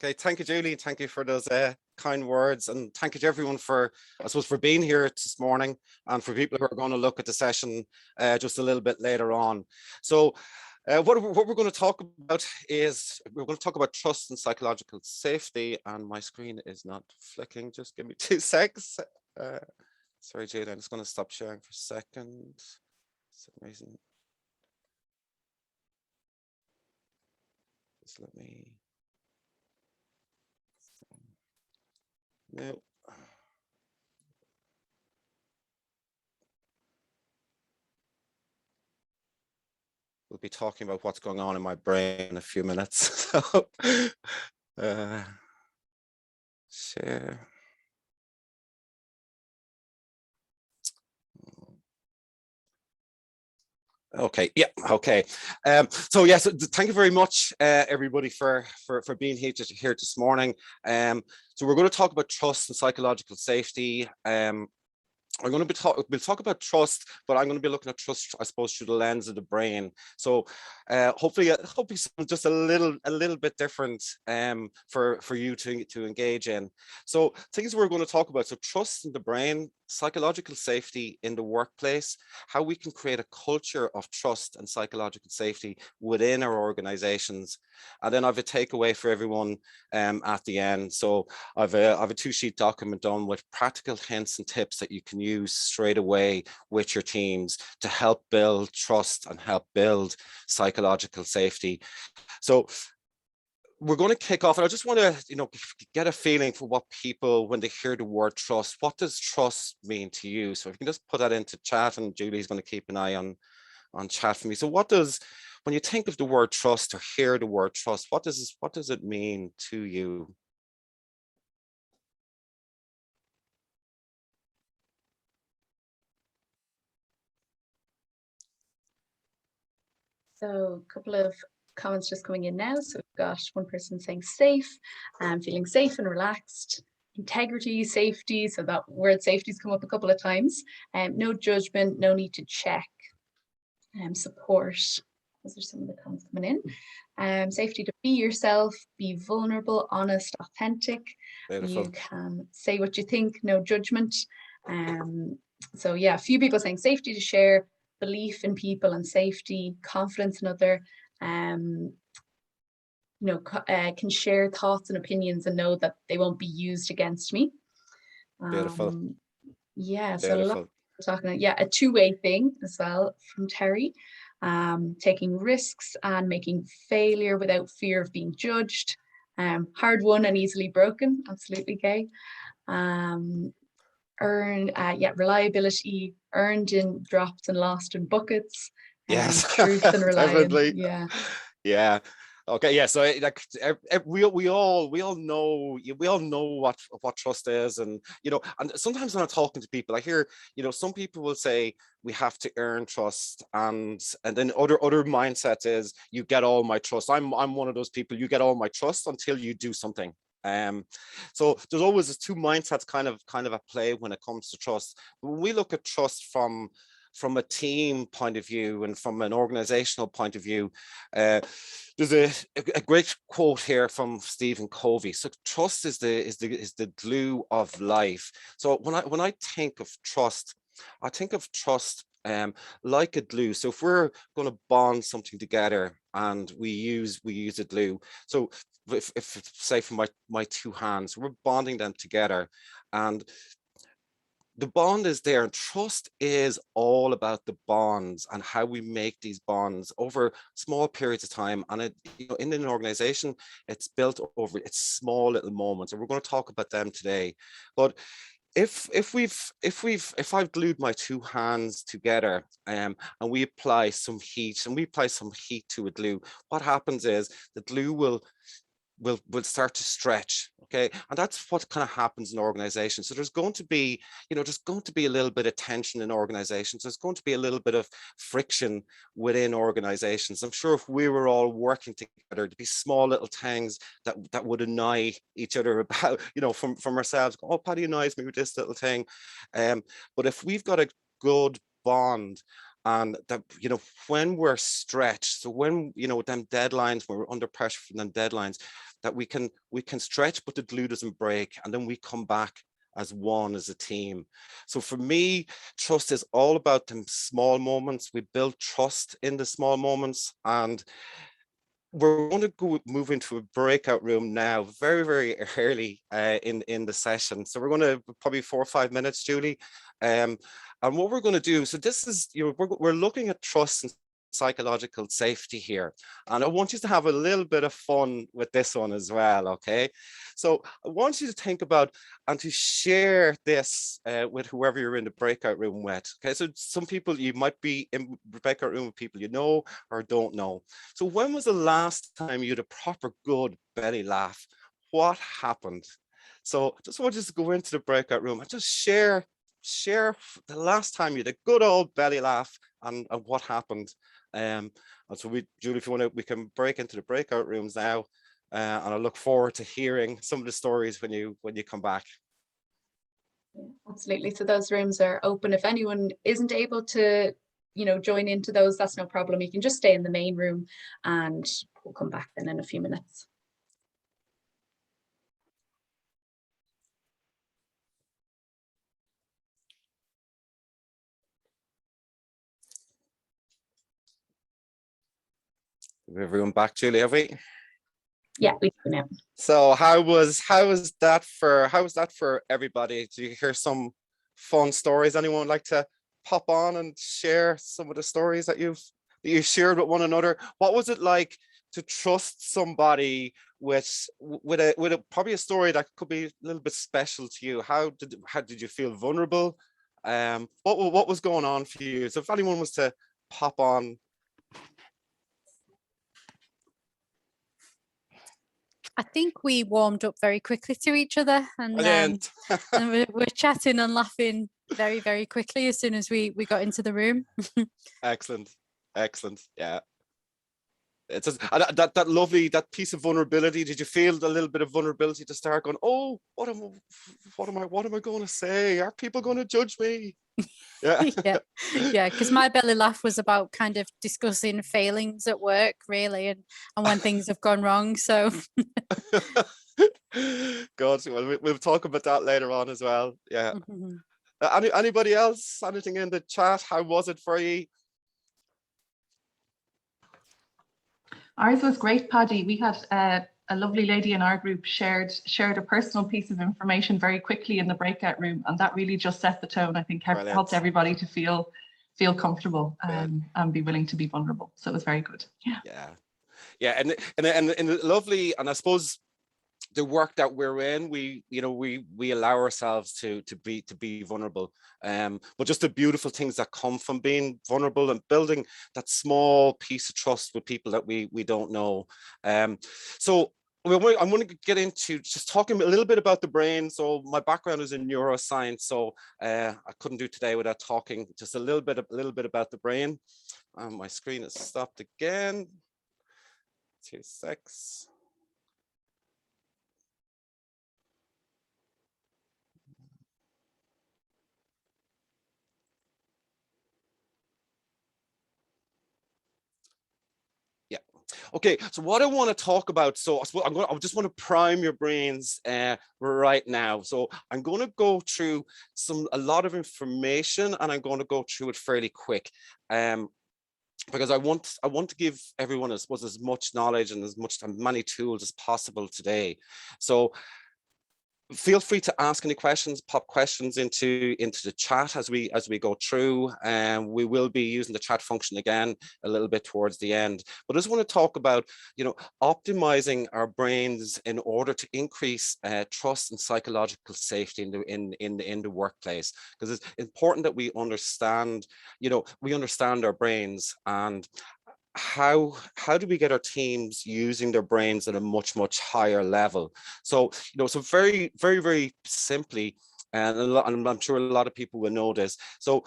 Okay, thank you, Julie. Thank you for those kind words, and thank you to everyone for, I suppose, for being here this morning, and for people who are going to look at the session just a little bit later on. So what we're going to talk about is, we're going to talk about trust and psychological safety, and my screen is not flicking. Just give me 2 seconds. Sorry, Julie, I'm just going to stop sharing for a second. For some reason. Just let me. No. We'll be talking about what's going on in my brain in a few minutes. So, share. Okay, yeah, okay. So yes, thank you very much, everybody, for being here this morning. So we're going to talk about trust and psychological safety. We're going to we'll talk about trust, but I'm going to be looking at trust, I suppose, through the lens of the brain. So hopefully just a little bit different for you to engage in. So things we're going to talk about: so trust in the brain, psychological safety in the workplace, how we can create a culture of trust and psychological safety within our organizations, and then I have a takeaway for everyone at the end. So I've a 2-sheet document done with practical hints and tips that you can use straight away with your teams to help build trust and help build psychological safety. So we're going to kick off, and I just want to, get a feeling for what people, when they hear the word trust, what does trust mean to you? So if you can just put that into chat, and Julie's going to keep an eye on chat for me. So when you think of the word trust or hear the word trust, what does it mean to you? So a couple of comments just coming in now. So we've got one person saying safe, feeling safe and relaxed. Integrity, safety. So that word safety has come up a couple of times. No judgment, no need to check. Support. Those are some of the comments coming in. Safety to be yourself, be vulnerable, honest, authentic. Beautiful. You can say what you think, no judgment. So yeah, a few people saying safety to share, belief in people and safety, confidence in other, can share thoughts and opinions and know that they won't be used against me. Beautiful. Yeah, so a lot of talking, a two-way thing as well from Terry. Taking risks and making failure without fear of being judged. Hard won and easily broken, absolutely, Gay. Reliability, earned in drops and lost in buckets. Yes, truth and reliance. Definitely. Yeah. Okay. Yeah. So like we all know what trust is, and and sometimes when I'm talking to people, I hear some people will say we have to earn trust, and then other mindset is you get all my trust. I'm one of those people. You get all my trust until you do something. So there's always this 2 mindsets kind of at play when it comes to trust. When we look at trust from a team point of view and from an organizational point of view, there's a great quote here from Stephen Covey. So trust is the glue of life. So when I think of trust, I think of trust like a glue. So if we're going to bond something together and we use a glue, so if say for my 2 hands, we're bonding them together, and the bond is there, and trust is all about the bonds and how we make these bonds over small periods of time. And in an organization, it's built over its small little moments, and we're going to talk about them today. But if I've glued my 2 hands together and we apply some heat to a glue, what happens is the glue will start to stretch. Okay, and that's what kind of happens in organizations. So there's going to be a little bit of tension in organizations. There's going to be a little bit of friction within organizations. I'm sure if we were all working together, there'd be small little things that would annoy each other about, from ourselves. Oh, Paddy annoys me with this little thing. But if we've got a good bond, and that, when we're stretched, so when them deadlines, when we're under pressure from them deadlines, that we can stretch, but the glue doesn't break, and then we come back as one, as a team. So for me, trust is all about them small moments. We build trust in the small moments, and we're going to move into a breakout room now, very, very early in the session. So we're going to probably 4 or 5 minutes, Julie. And what we're going to do, so this is, we're looking at trust and psychological safety here. And I want you to have a little bit of fun with this one as well, okay? So I want you to think about and to share this with whoever you're in the breakout room with, okay? So some people, you might be in the breakout room with people you know or don't know. So when was the last time you had a proper good belly laugh? What happened? So just want you to go into the breakout room and just share the last time you had a good old belly laugh and what happened. And so Julie, if you want to, we can break into the breakout rooms now. And I look forward to hearing some of the stories when you come back. Absolutely. So those rooms are open. If anyone isn't able to, join into those, that's no problem. You can just stay in the main room, and we'll come back then in a few minutes. Everyone back, Julie, have we? Yeah, we do now. So how was that for everybody? Do you hear some fun stories? Anyone like to pop on and share some of the stories that you shared with one another? What was it like to trust somebody with a probably a story that could be a little bit special to you? How did you feel vulnerable? What was going on for you? So if anyone was to pop on. I think we warmed up very quickly to each other, and and we're chatting and laughing very, very quickly as soon as we got into the room. Excellent. Yeah. It's just, that lovely, that piece of vulnerability. Did you feel a little bit of vulnerability to start going, oh, what am I going to say? Are people going to judge me? Yeah. yeah, because my belly laugh was about kind of discussing failings at work, really, and when things have gone wrong. So God, well, we'll talk about that later on as well. Yeah. Anybody else? Anything in the chat? How was it for you? Ours was great, Paddy. We had a lovely lady in our group shared a personal piece of information very quickly in the breakout room, and that really just set the tone. I think helped everybody to feel comfortable and be willing to be vulnerable. So it was very good. Yeah, and lovely. And I suppose the work that we're in, we allow ourselves to be vulnerable, but just the beautiful things that come from being vulnerable and building that small piece of trust with people that we don't know. So I'm going to get into just talking a little bit about the brain. So my background is in neuroscience, so I couldn't do today without talking just a little bit about the brain. My screen has stopped again. 2 seconds. Okay, so what I want to talk about, so I just want to prime your brains right now. So I'm going to go through a lot of information, and I'm going to go through it fairly quick, because I want to give everyone as much knowledge and as many tools as possible today. So feel free to ask any questions, pop questions into the chat as we go through, and we will be using the chat function again a little bit towards the end. But I just want to talk about, optimizing our brains in order to increase trust and psychological safety in the workplace, because it's important that we understand our brains, and how do we get our teams using their brains at a much higher level. So so very, very, very simply, and I'm sure a lot of people will know this. So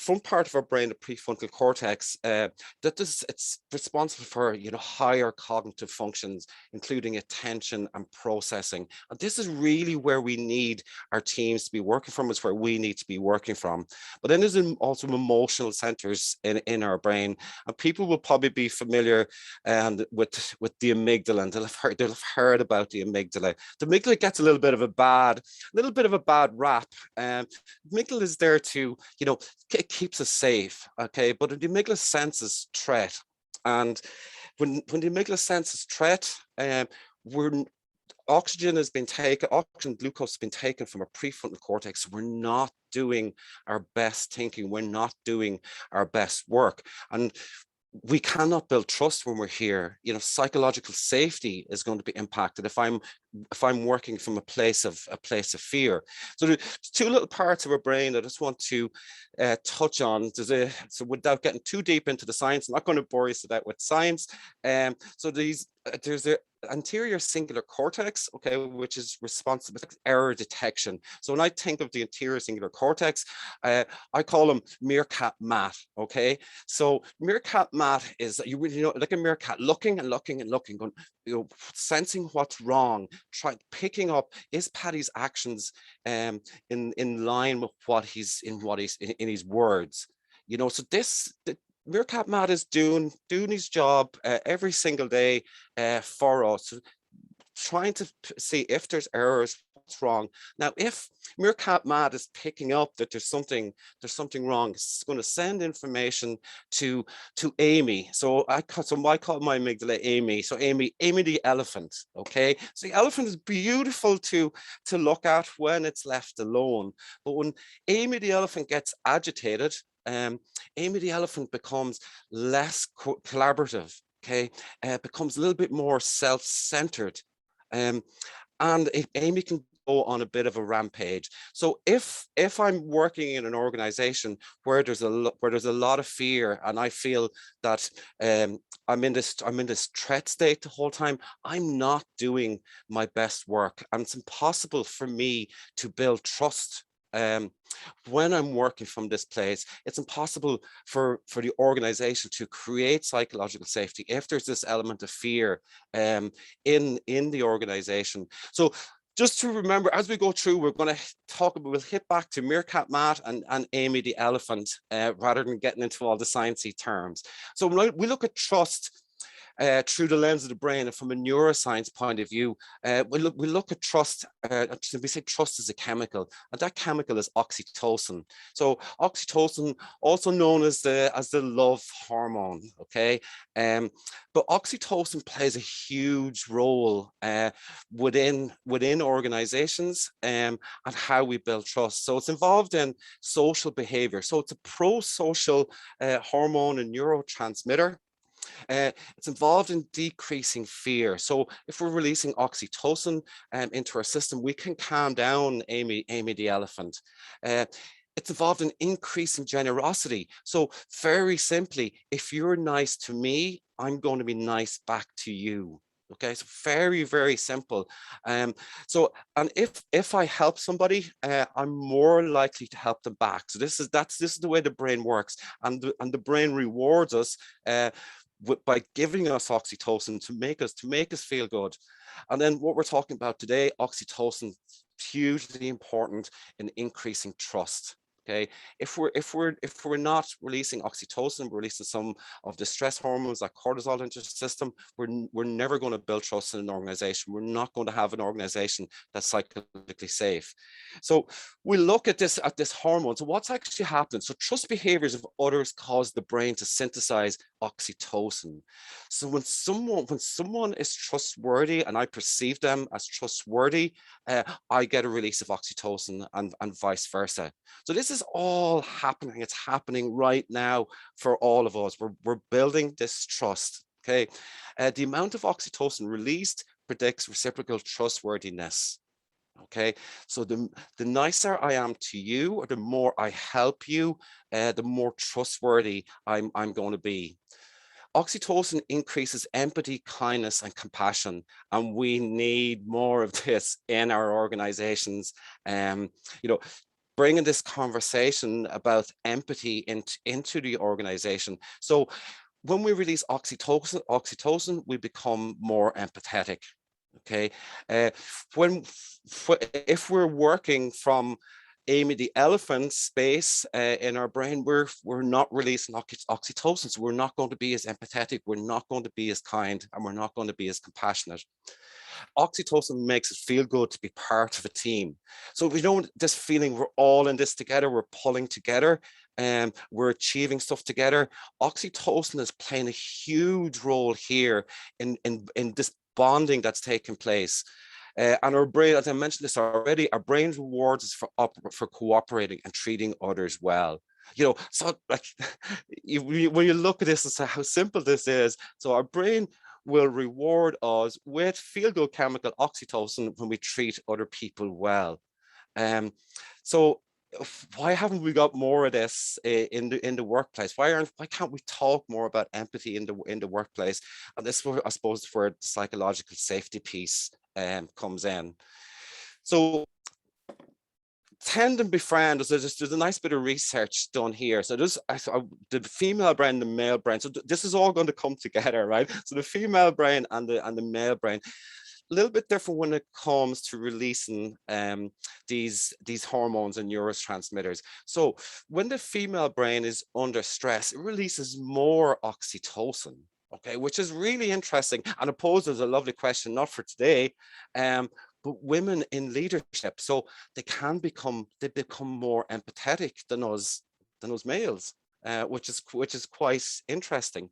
front part of our brain, the prefrontal cortex, it's responsible for, you know, higher cognitive functions, including attention and processing. And this is really where we need our teams to be working from. It's where we need to be working from. But then there's also emotional centers in our brain, and people will probably be familiar with the amygdala, and they'll have heard about the amygdala. The amygdala gets a little bit of a bad rap. Amygdala is there to, you know, it keeps us safe, okay? But the amygdala senses threat, and when the amygdala senses threat, oxygen has been taken, oxygen, glucose has been taken from our prefrontal cortex. We're not doing our best thinking. We're not doing our best work. And we cannot build trust when we're here. You know, psychological safety is going to be impacted if I'm working from a place of fear. So there's two little parts of our brain that I just want to touch on. So without getting too deep into the science, I'm not going to bore you to that with science. So there's the anterior cingulate cortex, okay, which is responsible for error detection. So when I think of the anterior cingulate cortex, I call them meerkat mat, okay? So meerkat mat is, you really know, like a meerkat, looking and looking and looking, going, you know, sensing what's wrong, picking up, is Paddy's actions in line with what he's in his words, you know? So the meerkat mat is doing his job every single day for us, trying to see if there's errors, what's wrong. Now, if meerkat mat is picking up that there's something wrong, it's going to send information to Amy. So I call my amygdala Amy. So Amy the elephant. Okay, so the elephant is beautiful to look at when it's left alone, but when Amy the elephant gets agitated, Amy the elephant becomes less collaborative, okay, becomes a little bit more self-centered, and Amy can go on a bit of a rampage. So if I'm working in an organization where there's a lot of fear, and I feel that I'm in this threat state the whole time, I'm not doing my best work, and it's impossible for me to build trust. When I'm working from this place, it's impossible for the organization to create psychological safety if there's this element of fear in the organization. So just to remember, as we go through, we're going to we'll hit back to meerkat mat and Amy the elephant, rather than getting into all the sciencey terms. So when we look at trust through the lens of the brain, and from a neuroscience point of view, we look at trust. We say trust is a chemical, and that chemical is oxytocin. So oxytocin, also known as the love hormone. Okay, but oxytocin plays a huge role within organizations and how we build trust. So it's involved in social behavior. So it's a pro-social hormone and neurotransmitter. It's involved in decreasing fear. So if we're releasing oxytocin into our system, we can calm down Amy the elephant. It's involved in increasing generosity. So very simply, if you're nice to me, I'm going to be nice back to you. Okay, so very, very simple. So, and if I help somebody, I'm more likely to help them back. So this is the way the brain works, and the brain rewards us by giving us oxytocin to make us feel good. And then what we're talking about today, oxytocin, hugely important in increasing trust. Okay, if we're not releasing oxytocin, we're releasing some of the stress hormones like cortisol into the system, we're never going to build trust in an organization. We're not going to have an organization that's psychologically safe. So we look at this hormone. So what's actually happening? So trust behaviors of others cause the brain to synthesize oxytocin. So when someone is trustworthy and I perceive them as trustworthy, I get a release of oxytocin, and vice versa. So this is all happening. It's happening right now for all of us. We're building this trust. Okay, the amount of oxytocin released predicts reciprocal trustworthiness. Okay, so the nicer I am to you, or the more I help you, the more trustworthy I'm going to be. Oxytocin increases empathy, kindness, and compassion, and we need more of this in our organizations. You know, bringing this conversation about empathy into the organization. So when we release oxytocin, we become more empathetic. Okay, if we're working from Amy the elephant space in our brain, we're not releasing oxytocin, so we're not going to be as empathetic, we're not going to be as kind, and we're not going to be as compassionate. Oxytocin makes it feel good to be part of a team. So we know this feeling, we're all in this together, we're pulling together, and we're achieving stuff together. Oxytocin is playing a huge role here in this bonding that's taking place. And our brain, as I mentioned this already, our brain rewards us for cooperating and treating others well. You know, so like when you look at this and say how simple this is, so our brain will reward us with feel-good chemical oxytocin when we treat other people well. So why haven't we got more of this in the workplace? Why can't we talk more about empathy in the workplace? And this is where, I suppose, where the psychological safety piece comes in. So tend and befriend, there's a nice bit of research done here. So the female brain, the male brain. So this is all going to come together, right? So the female brain and the male brain, a little bit different when it comes to releasing these hormones and neurotransmitters. So when the female brain is under stress, it releases more oxytocin. Okay, which is really interesting, and it poses a lovely question, not for today, but women in leadership. So they become more empathetic than us males, which is quite interesting.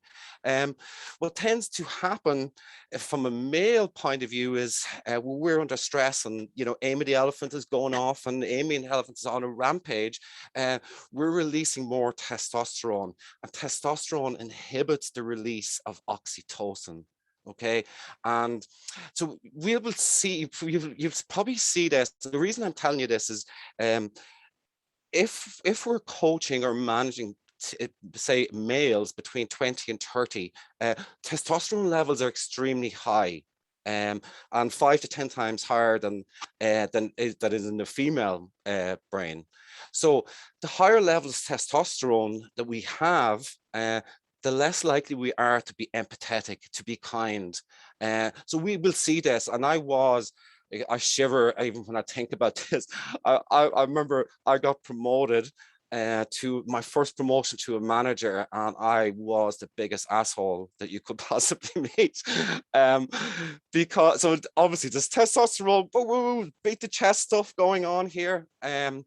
What tends to happen from a male point of view is when we're under stress, and you know, Amy the elephant is going off, and Amy the elephant is on a rampage. We're releasing more testosterone, and testosterone inhibits the release of oxytocin. Okay, and so we will see, you'll probably see this. The reason I'm telling you this is if we're coaching or managing say males between 20 and 30, testosterone levels are extremely high, and 5 to 10 times higher than that is in the female brain. So the higher levels of testosterone that we have, the less likely we are to be empathetic, to be kind. So we will see this, and I shiver even when I think about this. I remember I got promoted to my first promotion to a manager, and I was the biggest asshole that you could possibly meet. Because so obviously there's testosterone, beat the chest stuff going on here, and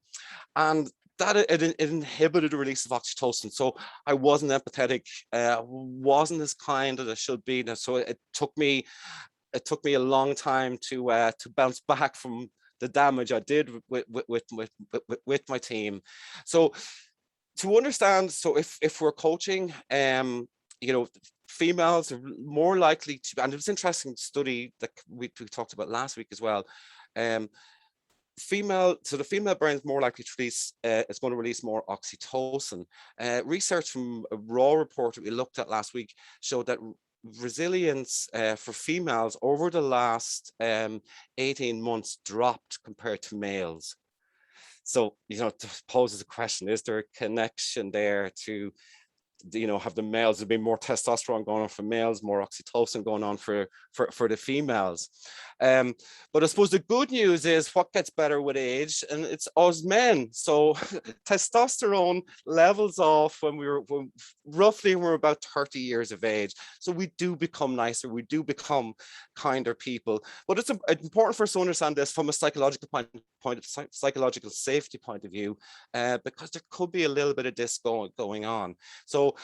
that it inhibited the release of oxytocin. So I wasn't empathetic, wasn't as kind as I should be. So it took me a long time to bounce back from the damage I did with my team. So to understand, so if we're coaching, you know, females are more likely to, and it was an interesting study that we talked about last week as well. So the female brain is more likely to release, it's going to release more oxytocin. Research from a raw report that we looked at last week showed that resilience for females over the last 18 months dropped compared to males. So, you know, to pose the question, is there a connection there to, you know, have the males, there've been more testosterone going on for males, more oxytocin going on for the females. But I suppose the good news is what gets better with age, and it's us men. So testosterone levels off when we're about 30 years of age. So we do become nicer, we do become kinder people. But it's important for us to understand this from a psychological psychological safety point of view, because there could be a little bit of this going on. So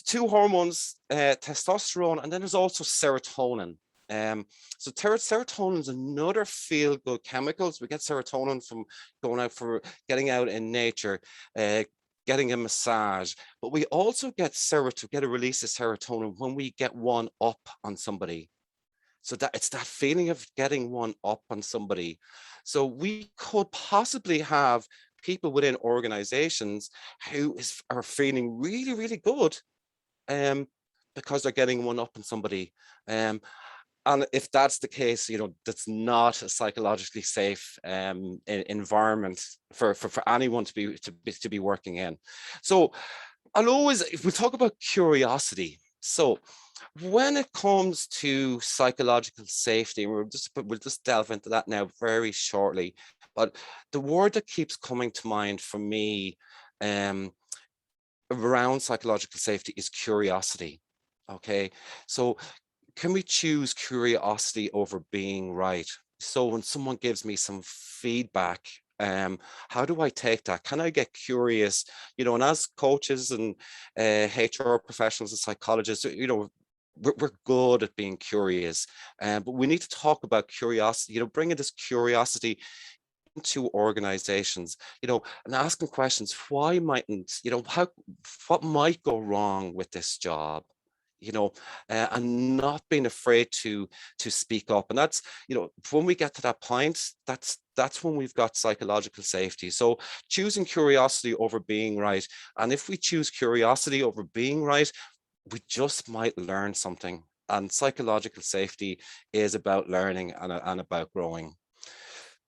two hormones, testosterone, and then there's also serotonin. So serotonin is another feel-good chemical. So we get serotonin from going out for getting out in nature, getting a massage, but we also get a release of serotonin when we get one up on somebody. So that it's that feeling of getting one up on somebody. So we could possibly have people within organizations who are feeling really, really good because they're getting one up on somebody. And if that's the case, that's not a psychologically safe environment for anyone to be working in. So if we talk about curiosity, so when it comes to psychological safety, we'll just delve into that now very shortly. But the word that keeps coming to mind for me around psychological safety is curiosity. Okay, so can we choose curiosity over being right? So when someone gives me some feedback, how do I take that? Can I get curious? And as coaches and HR professionals and psychologists, we're good at being curious, but we need to talk about curiosity. Bringing this curiosity into organizations, and asking questions. Why mightn't, what might go wrong with this job? And not being afraid to speak up. And that's, when we get to that point, that's when we've got psychological safety. So choosing curiosity over being right. And if we choose curiosity over being right, we just might learn something. And psychological safety is about learning and about growing.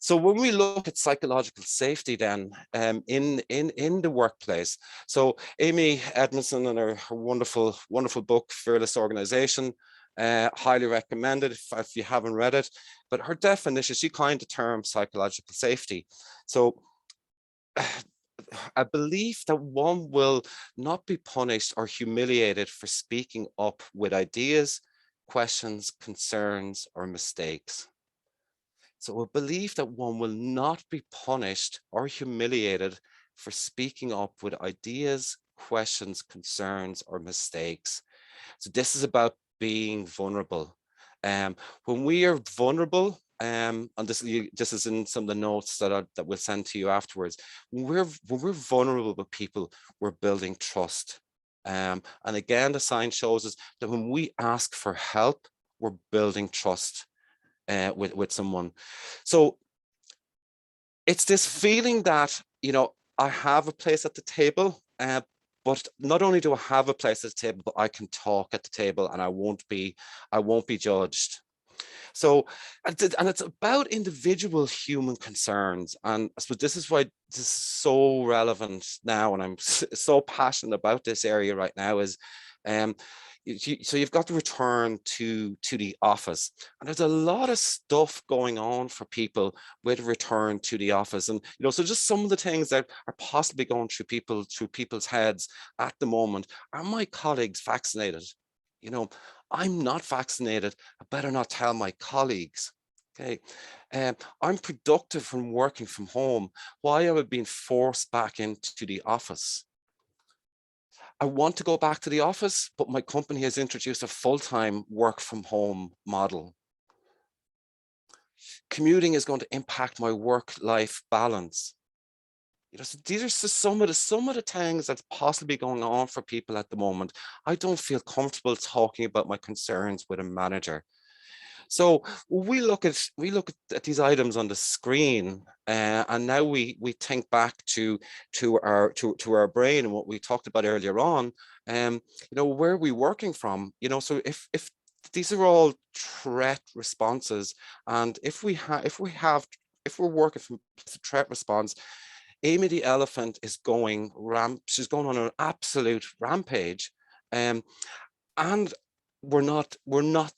So when we look at psychological safety, then in the workplace, so Amy Edmondson and her wonderful book Fearless Organization, highly recommended if you haven't read it. But her definition, she coined the term psychological safety. So a belief that one will not be punished or humiliated for speaking up with ideas, questions, concerns, or mistakes. So a belief that one will not be punished or humiliated for speaking up with ideas, questions, concerns, or mistakes. So this is about being vulnerable. When we are vulnerable, and this is in some of the notes that we'll send to you afterwards. When we're vulnerable with people, we're building trust. And again, the science shows us that when we ask for help, we're building trust with someone. So it's this feeling that, I have a place at the table, but not only do I have a place at the table, but I can talk at the table and I won't be judged. So, and it's about individual human concerns. And I suppose this is why this is so relevant now. And I'm so passionate about this area right now is, so you've got to return to the office, and there's a lot of stuff going on for people with return to the office. And so just some of the things that are possibly going through people's heads at the moment. Are my colleagues vaccinated? I'm not vaccinated. I better not tell my colleagues. Okay, I'm productive from working from home. Why am I being forced back into the office? I want to go back to the office, but my company has introduced a full-time work from home model. Commuting is going to impact my work-life balance. So these are some of the things that's possibly going on for people at the moment. I don't feel comfortable talking about my concerns with a manager. So we look at these items on the screen, and now we think back to our brain and what we talked about earlier on. Where are we working from? So if these are all threat responses, and if we're working from threat response, Amy the elephant is she's going on an absolute rampage, and we're not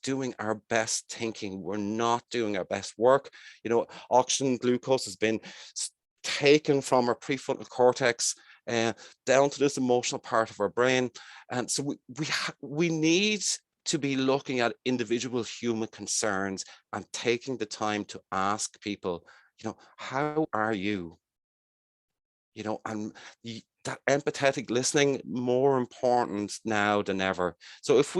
doing our best thinking. We're not doing our best work. Oxygen glucose has been taken from our prefrontal cortex down to this emotional part of our brain. And so we need to be looking at individual human concerns and taking the time to ask people, how are you? And that empathetic listening, more important now than ever. So if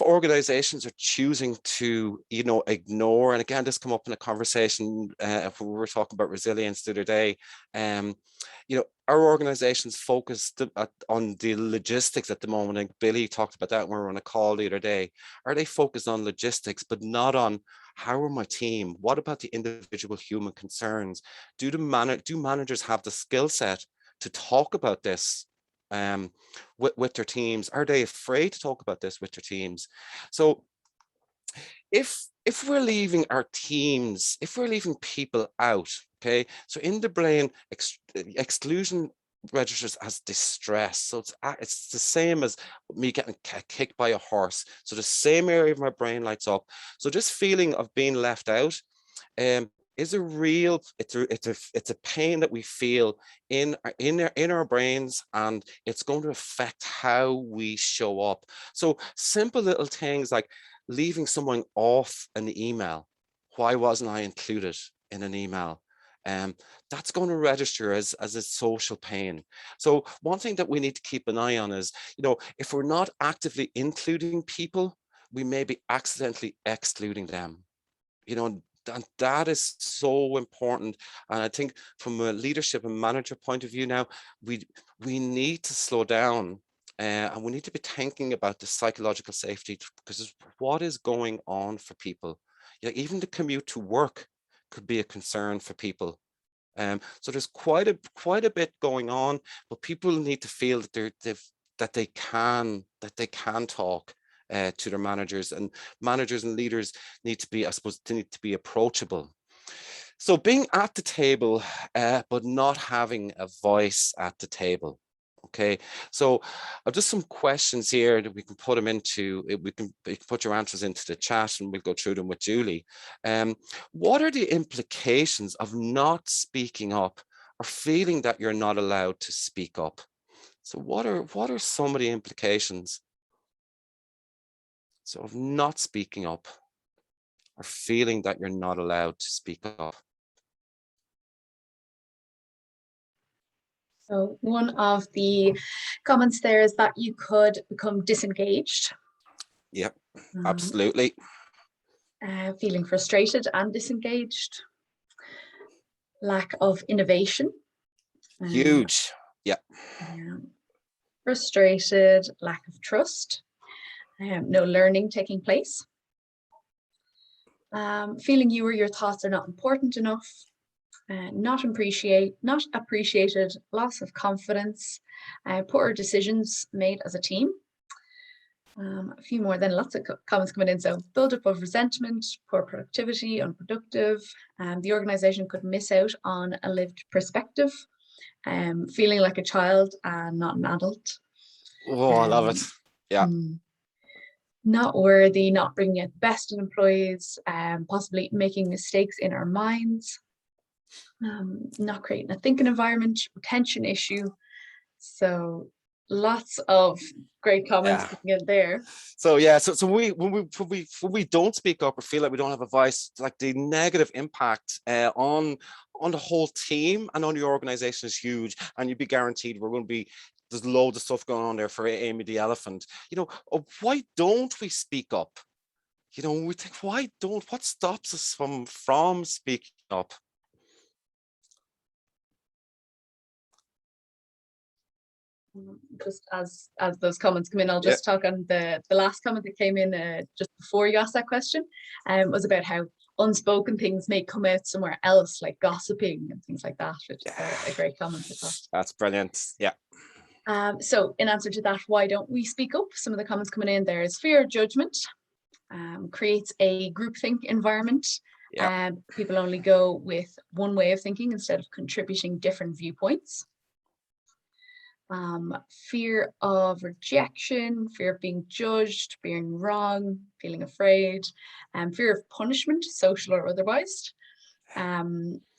organizations are choosing to, ignore, and again, this come up in a conversation when we were talking about resilience the other day, our organizations focused on the logistics at the moment, and Billy talked about that when we were on a call the other day. Are they focused on logistics, but not on how are my team? What about the individual human concerns? Do managers have the skill set to talk about this with their teams? Are they afraid to talk about this with their teams? So if we're leaving our teams, if we're leaving people out, okay, so in the brain, exclusion registers as distress. So it's the same as me getting kicked by a horse. So the same area of my brain lights up. So this feeling of being left out is a real, it's a pain that we feel in our brains, and it's going to affect how we show up. So simple little things like leaving someone off an email. Why wasn't I included in an email? That's going to register as a social pain. So one thing that we need to keep an eye on is, if we're not actively including people, we may be accidentally excluding them. And that is so important. And I think from a leadership and manager point of view now, we need to slow down. And we need to be thinking about the psychological safety, because what is going on for people. Even the commute to work could be a concern for people. So there's quite a bit going on, but people need to feel that they can talk to their managers, and managers and leaders need to be, I suppose, need to be approachable. So being at the table, but not having a voice at the table. Okay, so I've just some questions here that we can put them into. You can put your answers into the chat, and we'll go through them with Julie. What are the implications of not speaking up or feeling that you're not allowed to speak up? So what are some of the implications? So of not speaking up or feeling that you're not allowed to speak up. So one of the comments there is that you could become disengaged. Yep, absolutely. Feeling frustrated and disengaged. Lack of innovation. Huge. Yeah. Frustrated, lack of trust. No learning taking place. Feeling you or your thoughts are not important enough. Not appreciated, loss of confidence, poor decisions made as a team. A few more, then lots of comments coming in. So build-up of resentment, poor productivity, unproductive. The organization could miss out on a lived perspective. Feeling like a child and not an adult. Oh, I love it. Yeah. Not worthy, not bringing out the best in employees, possibly making mistakes in our minds. Not creating a thinking environment, retention issue. So lots of great comments in there. So yeah, so when we don't speak up or feel like we don't have a voice, like the negative impact on the whole team and on the organization is huge. And you'd be guaranteed there's loads of stuff going on there for Amy the elephant. Why don't we speak up? We think, what stops us from speaking up? Just as those comments come in, I'll just talk on the last comment that came in just before you asked that question, was about how unspoken things may come out somewhere else, like gossiping and things like that, which is a great comment. That's brilliant. Yeah. So in answer to that, why don't we speak up? Some of the comments coming in there is fear of judgment, creates a groupthink environment. People only go with one way of thinking instead of contributing different viewpoints. Fear of rejection, fear of being judged, being wrong, feeling afraid, fear of punishment, social or otherwise.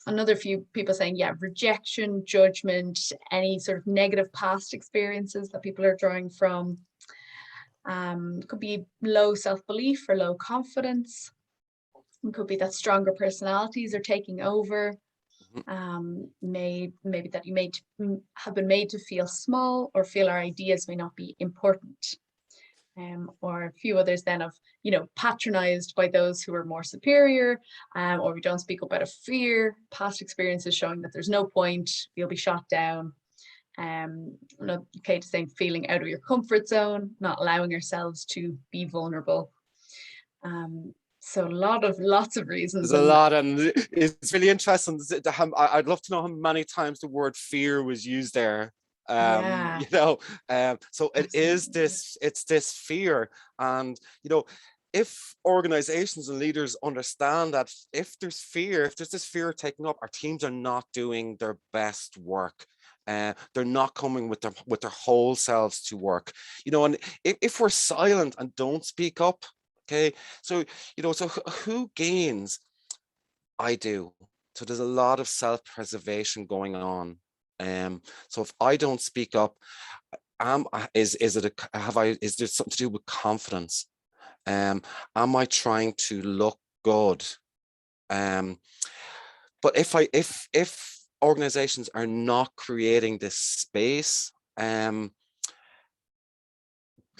Another few people saying, rejection, judgment, any sort of negative past experiences that people are drawing from. Could be low self-belief or low confidence. It could be that stronger personalities are taking over. Maybe that you may have been made to feel small or feel our ideas may not be important. Or a few others then of, patronized by those who are more superior, or we don't speak up out of fear, past experiences showing that there's no point, you'll be shot down. Kate is saying feeling out of your comfort zone, not allowing ourselves to be vulnerable. So lots of reasons. There's a lot, and it's really interesting. I'd love to know how many times the word fear was used there. Yeah. You know, so Absolutely. it's this fear. And, you know, if organizations and leaders understand that if there's fear, if there's this fear taking up, our teams are not doing their best work. They're not coming with their whole selves to work, you know. And if we're silent and don't speak up, okay, so, you know, so who gains? I do. So there's a lot of self-preservation going on. So if I don't speak up, is it is there something to do with confidence? Am I trying to look good? But if organizations are not creating this space,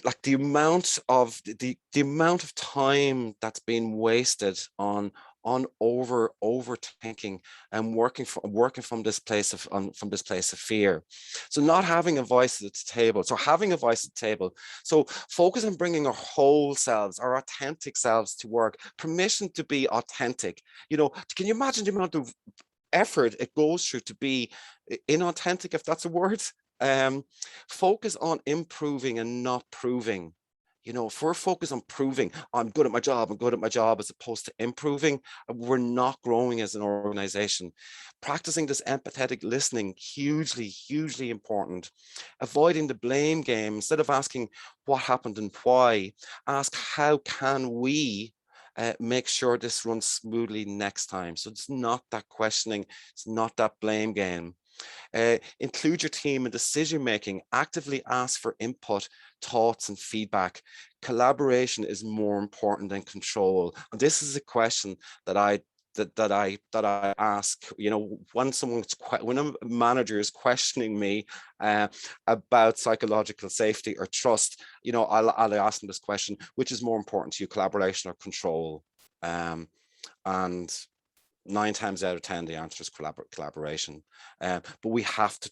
like the amount of time that's been wasted on overthinking and working from this place of fear. So not having a voice at the table. So having a voice at the table. So focus on bringing our whole selves, our authentic selves to work. Permission to be authentic. You know, can you imagine the amount of effort it goes through to be inauthentic, if that's a word? Focus on improving and not proving. You know, if we're focused on proving I'm good at my job, as opposed to improving, we're not growing as an organization. Practicing this empathetic listening, hugely important. Avoiding the blame game. Instead of asking what happened and why, ask how can we make sure this runs smoothly next time. So it's not that questioning, it's not that blame game. Include your team in decision making. Actively ask for input, thoughts, and feedback. Collaboration is more important than control. And this is a question that I ask. You know, when a manager is questioning me about psychological safety or trust, you know, I'll ask them this question: which is more important to you, collaboration or control? And 9 times out of 10, the answer is collaboration. But we have to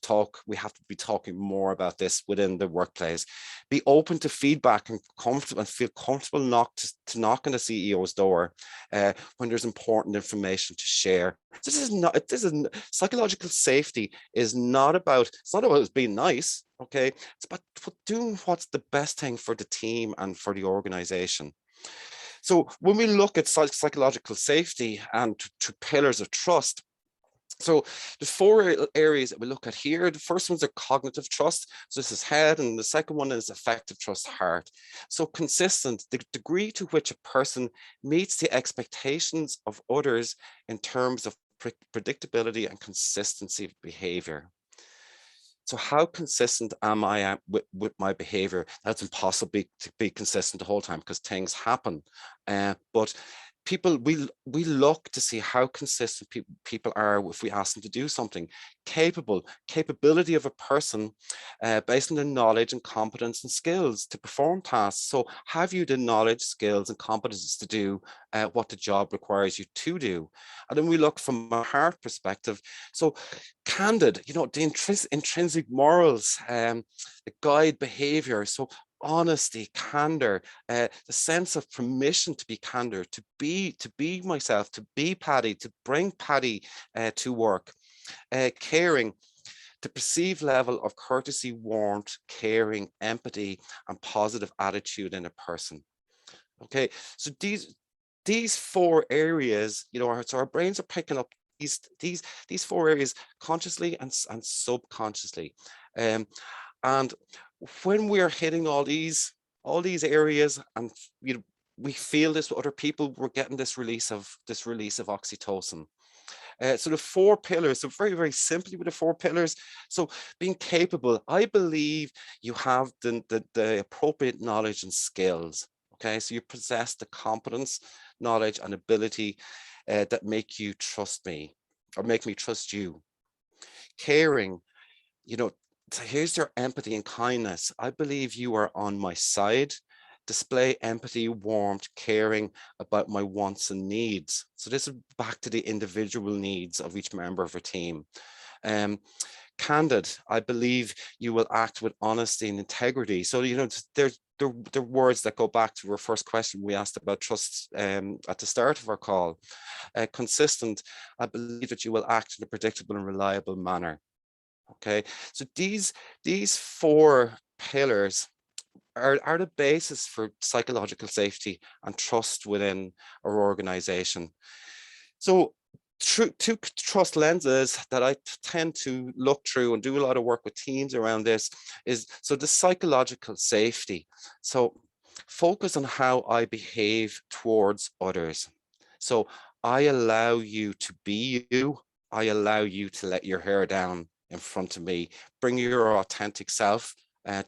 be talking more about this within the workplace. Be open to feedback and feel comfortable to knock on the CEO's door when there's important information to share. Psychological safety is not about, being nice, okay? It's about doing what's the best thing for the team and for the organization. So when we look at psychological safety and to pillars of trust, so the 4 areas that we look at here, the first ones are cognitive trust. So this is head, and the second one is affective trust, heart. So consistent, the degree to which a person meets the expectations of others in terms of predictability and consistency of behavior. So how consistent am I with my behavior? That's impossible to be consistent the whole time because things happen. But people, we look to see how consistent people are if we ask them to do something. Capability of a person based on their knowledge and competence and skills to perform tasks. So have you the knowledge, skills, and competences to do what the job requires you to do? And then we look from a heart perspective. So candid, you know, the intrinsic morals, the guide behavior. So honesty, candor, the sense of permission to be candor, to be myself, to be Paddy, to bring Paddy to work. Caring, the perceived level of courtesy, warmth, caring, empathy, and positive attitude in a person. Okay, so these 4 areas, you know, so our brains are picking up these 4 areas consciously and subconsciously. And when we're hitting all these areas, and you know, we feel this with other people, we're getting this release of oxytocin. So the 4 pillars, so very simply with the 4 pillars. So being capable, I believe you have the appropriate knowledge and skills. Okay, so you possess the competence, knowledge, and ability that make you trust me, or make me trust you. Caring, you know, so here's your empathy and kindness. I believe you are on my side. Display empathy, warmth, caring about my wants and needs. So this is back to the individual needs of each member of a team. Candid, I believe you will act with honesty and integrity. So, you know, they're words that go back to our first question we asked about trust at the start of our call. Consistent, I believe that you will act in a predictable and reliable manner. Okay, so these 4 pillars are the basis for psychological safety and trust within our organization. So two trust lenses that I tend to look through and do a lot of work with teams around this is, so the psychological safety. So focus on how I behave towards others. So I allow you to be you. I allow you to let your hair down in front of me. Bring your authentic self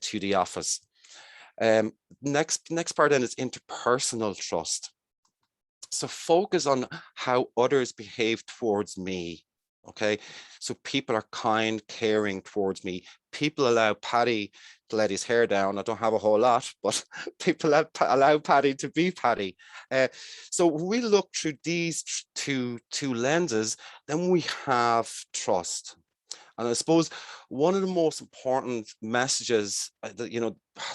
to the office. Next part then is interpersonal trust. So focus on how others behave towards me. Okay, so people are kind, caring towards me. People allow Paddy to let his hair down. I don't have a whole lot, but people allow Paddy to be Paddy. So we look through these two lenses, then we have trust. And I suppose one of the most important messages that,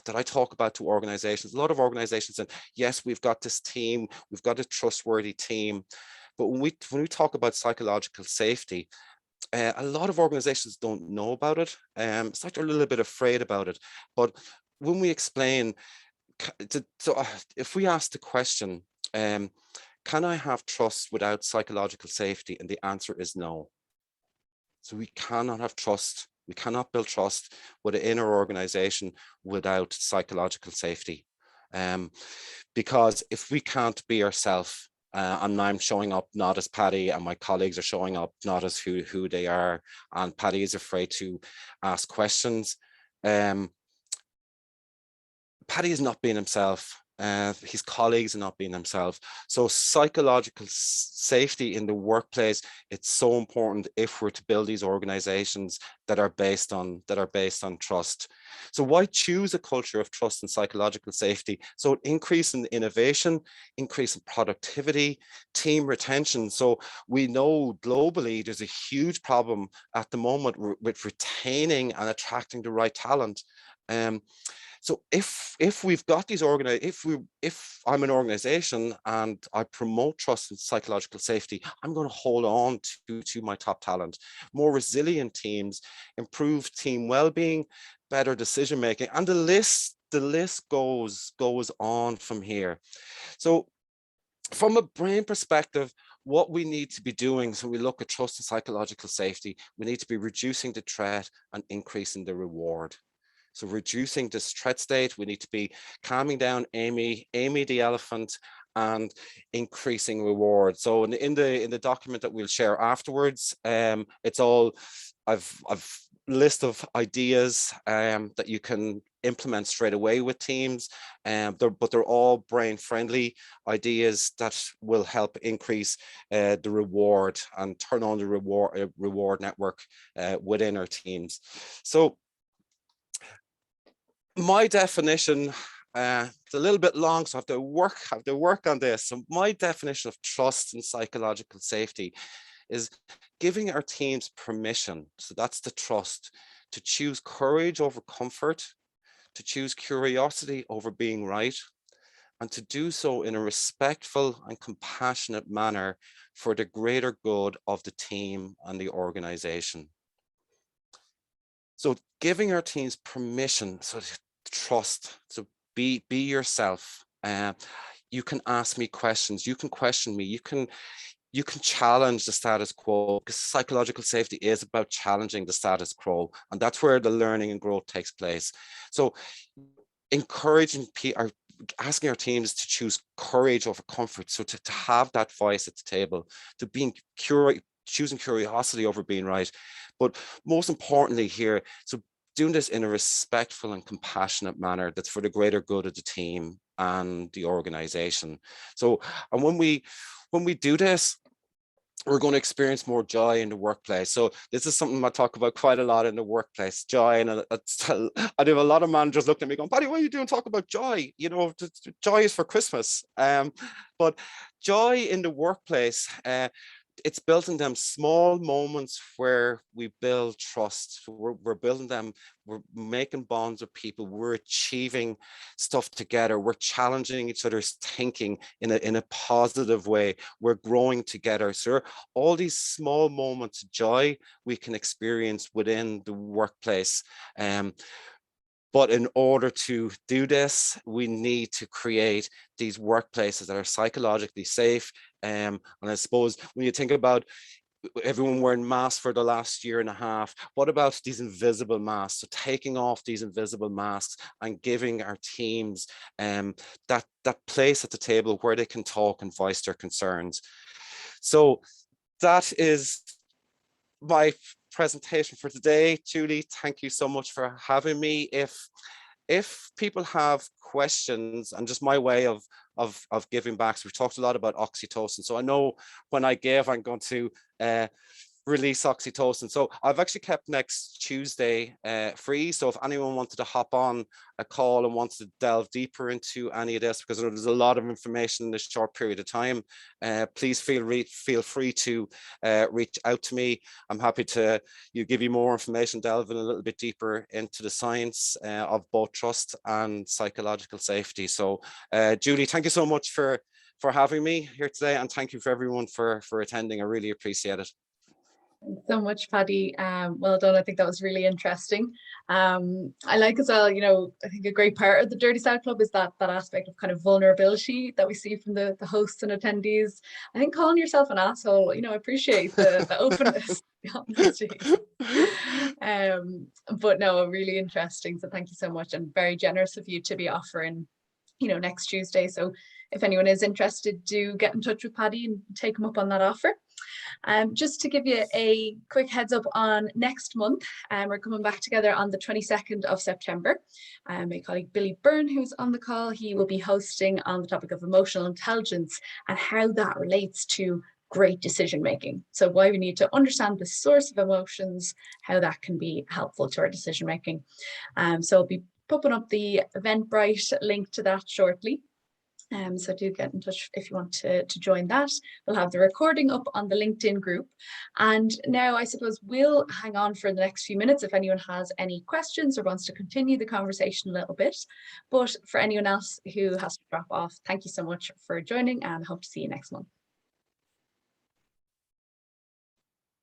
that I talk about to organizations, a lot of organizations, and yes, we've got this team, we've got a trustworthy team. But when we talk about psychological safety, a lot of organizations don't know about it. It's like they're a little bit afraid about it. But when we explain, if we ask the question, can I have trust without psychological safety? And the answer is no. So we cannot have trust. We cannot build trust within our organization without psychological safety. Because if we can't be ourselves, and I'm showing up not as Paddy, and my colleagues are showing up not as who they are, and Paddy is afraid to ask questions, Paddy is not being himself. His colleagues are not being themselves. So psychological safety in the workplace, it's so important if we're to build these organizations that are based on trust. So why choose a culture of trust and psychological safety? So increase in innovation, increase in productivity, team retention. So we know globally there's a huge problem at the moment with retaining and attracting the right talent. So if we've got these if I'm an organization and I promote trust and psychological safety, I'm going to hold on to my top talent. More resilient teams, improved team well-being, better decision making, and the list goes on from here. So from a brain perspective, what we need to be doing, so we look at trust and psychological safety, we need to be reducing the threat and increasing the reward. So reducing this threat state, we need to be calming down Amy the elephant, and increasing reward. So in the document that we'll share afterwards, it's all I've list of ideas that you can implement straight away with teams, but they're all brain friendly ideas that will help increase the reward and turn on the reward network within our teams. So my definition, it's a little bit long, so I have to work on this. So my definition of trust and psychological safety is giving our teams permission. So that's the trust, to choose courage over comfort, to choose curiosity over being right, and to do so in a respectful and compassionate manner for the greater good of the team and the organization. So giving our teams permission, so trust, so be yourself. You can ask me questions, you can question me, you can challenge the status quo, because psychological safety is about challenging the status quo, and that's where the learning and growth takes place. So encouraging asking our teams to choose courage over comfort, so to have that voice at the table, to choosing curiosity over being right. But most importantly here, so doing this in a respectful and compassionate manner that's for the greater good of the team and the organization. So, and when we do this, we're going to experience more joy in the workplace. So this is something I talk about quite a lot in the workplace, joy. And I do have a lot of managers looking at me going, Paddy, what are you doing? Talk about joy. Joy is for Christmas. But joy in the workplace, it's built in them small moments where we build trust. We're building them, we're making bonds with people, we're achieving stuff together, we're challenging each other's thinking in a positive way, we're growing together. So all these small moments of joy we can experience within the workplace. But in order to do this, we need to create these workplaces that are psychologically safe. And I suppose when you think about everyone wearing masks for the last year and a half, what about these invisible masks? So taking off these invisible masks and giving our teams that place at the table where they can talk and voice their concerns. So that is my presentation for today. Julie, thank you so much for having me. If people have questions, and just my way of giving back, so we've talked a lot about oxytocin, so I know when I give, I'm going to release oxytocin. So I've actually kept next Tuesday free. So if anyone wanted to hop on a call and wants to delve deeper into any of this, because there's a lot of information in this short period of time, please feel free to reach out to me. I'm happy to give you more information, delving a little bit deeper into the science of both trust and psychological safety. So Julie, thank you so much for having me here today, and thank you for everyone for attending. I really appreciate it. Thanks so much, Paddy. Well done. I think that was really interesting. I like as well, I think a great part of the Dirty South Club is that aspect of kind of vulnerability that we see from the hosts and attendees. I think calling yourself an asshole, I appreciate the openness, the honesty. But no, really interesting. So thank you so much, and very generous of you to be offering, next Tuesday. So if anyone is interested, do get in touch with Paddy and take him up on that offer. Just to give you a quick heads up on next month, we're coming back together on the 22nd of September. My colleague Billy Byrne, who's on the call, he will be hosting on the topic of emotional intelligence and how that relates to great decision making. So why we need to understand the source of emotions, how that can be helpful to our decision making. So I'll be popping up the Eventbrite link to that shortly. So do get in touch if you want to join that. We'll have the recording up on the LinkedIn group. And now I suppose we'll hang on for the next few minutes if anyone has any questions or wants to continue the conversation a little bit. But for anyone else who has to drop off, thank you so much for joining, and hope to see you next month.